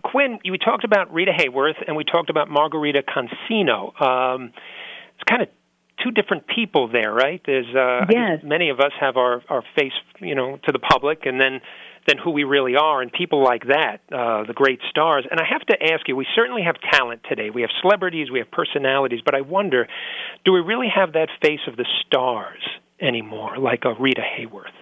Quinn, we talked about Rita Hayworth and we talked about Margarita Cancino. It's kind of two different people there, right? There's yes. Many of us have our face, to the public, and then who we really are, and people like that, the great stars. And I have to ask you, we certainly have talent today. We have celebrities, we have personalities, but I wonder, do we really have that face of the stars anymore, like a Rita Hayworth?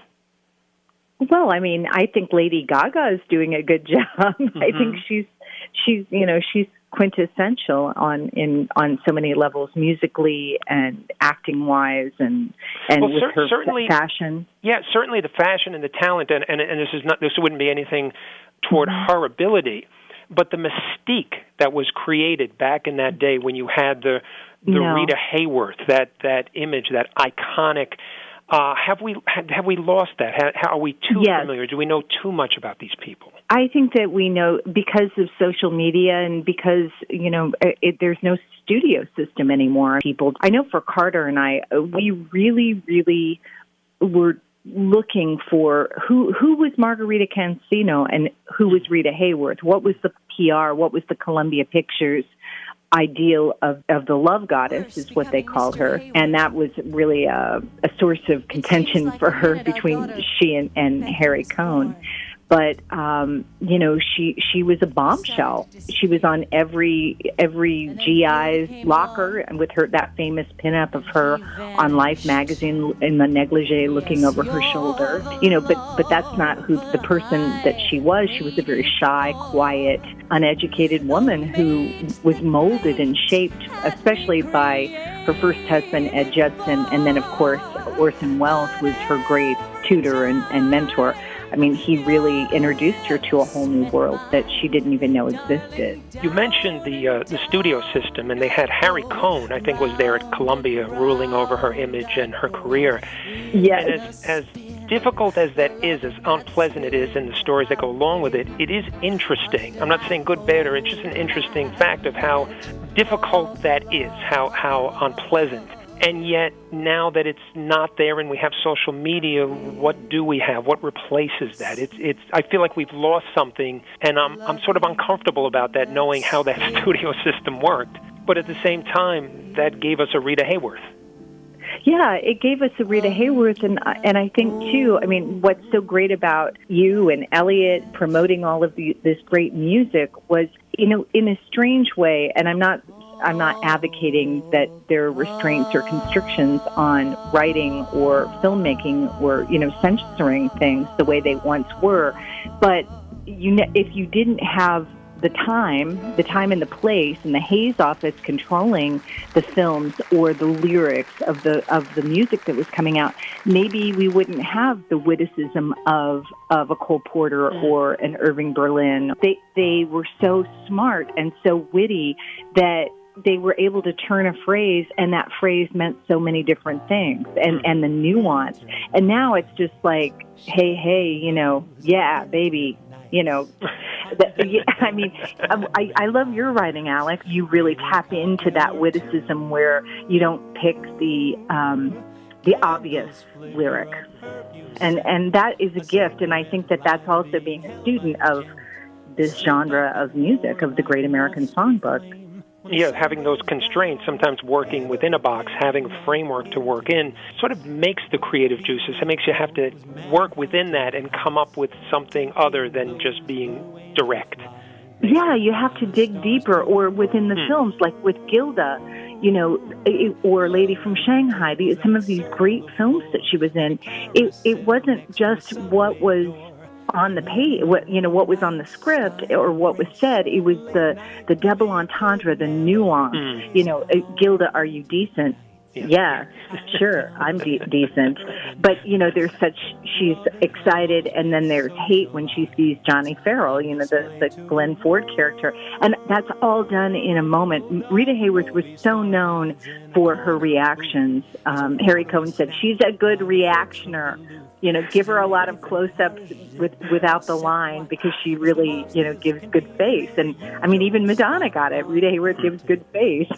Well, I think Lady Gaga is doing a good job. Mm-hmm. I think she's quintessential on so many levels, musically and acting wise, and with her fashion. Yeah, certainly the fashion and the talent, and this wouldn't be anything toward her ability, but the mystique that was created back in that day when you had the Rita Hayworth, that image, that iconic. Have we lost that? Are we too familiar? Do we know too much about these people? I think that we know because of social media and because, there's no studio system anymore. I know for Carter and I, we really, really were looking for who was Margarita Cancino and who was Rita Hayworth. What was the PR? What was the Columbia Pictures ideal of the love goddess is what they called her, and that was really a source of contention for her between she and Harry Cohn. But she was a bombshell. She was on every GI's locker, and with that famous pinup of her on Life magazine in the negligee, looking over her shoulder. But that's not who the person that she was. She was a very shy, quiet, uneducated woman who was molded and shaped, especially by her first husband Ed Judson, and then of course Orson Welles was her great tutor and mentor. He really introduced her to a whole new world that she didn't even know existed. You mentioned the studio system, and they had Harry Cohn, I think, was there at Columbia, ruling over her image and her career. Yes. And as difficult as that is, as unpleasant it is, and the stories that go along with it, it is interesting. I'm not saying good, bad, or it's just an interesting fact of how difficult that is, how unpleasant. And yet, now that it's not there and we have social media, what do we have? What replaces that? I feel like we've lost something, and I'm sort of uncomfortable about that, knowing how that studio system worked. But at the same time, that gave us a Rita Hayworth. Yeah, it gave us a Rita Hayworth, and I think, too, what's so great about you and Elliot promoting all of this great music was, in a strange way, and I'm not advocating that there are restraints or constrictions on writing or filmmaking or, censoring things the way they once were. But if you didn't have the time and the place, and the Hayes office controlling the films or the lyrics of the music that was coming out, maybe we wouldn't have the witticism of a Cole Porter or an Irving Berlin. They were so smart and so witty that they were able to turn a phrase, and that phrase meant so many different things, and the nuance. And now it's just like, hey, yeah, baby, I love your writing, Alex. You really tap into that witticism where you don't pick the obvious lyric, and that is a gift. And I think that's also being a student of this genre of music, of the Great American Songbook. Yeah, having those constraints, sometimes working within a box, having a framework to work in, sort of makes the creative juices. It makes you have to work within that and come up with something other than just being direct. Yeah, you have to dig deeper, or within the films, like with Gilda, or Lady from Shanghai, some of these great films that she was in. It wasn't just what was on the page, what was on the script or what was said. It was the double entendre, the nuance. Gilda, are you decent? Yeah, sure, I'm decent. But, she's excited, and then there's hate when she sees Johnny Farrell, the Glenn Ford character. And that's all done in a moment. Rita Hayworth was so known for her reactions. Harry Cohn said, she's a good reactioner. Give her a lot of close-ups without the line, because she really, gives good face. And, even Madonna got it. Rita Hayworth gives good face.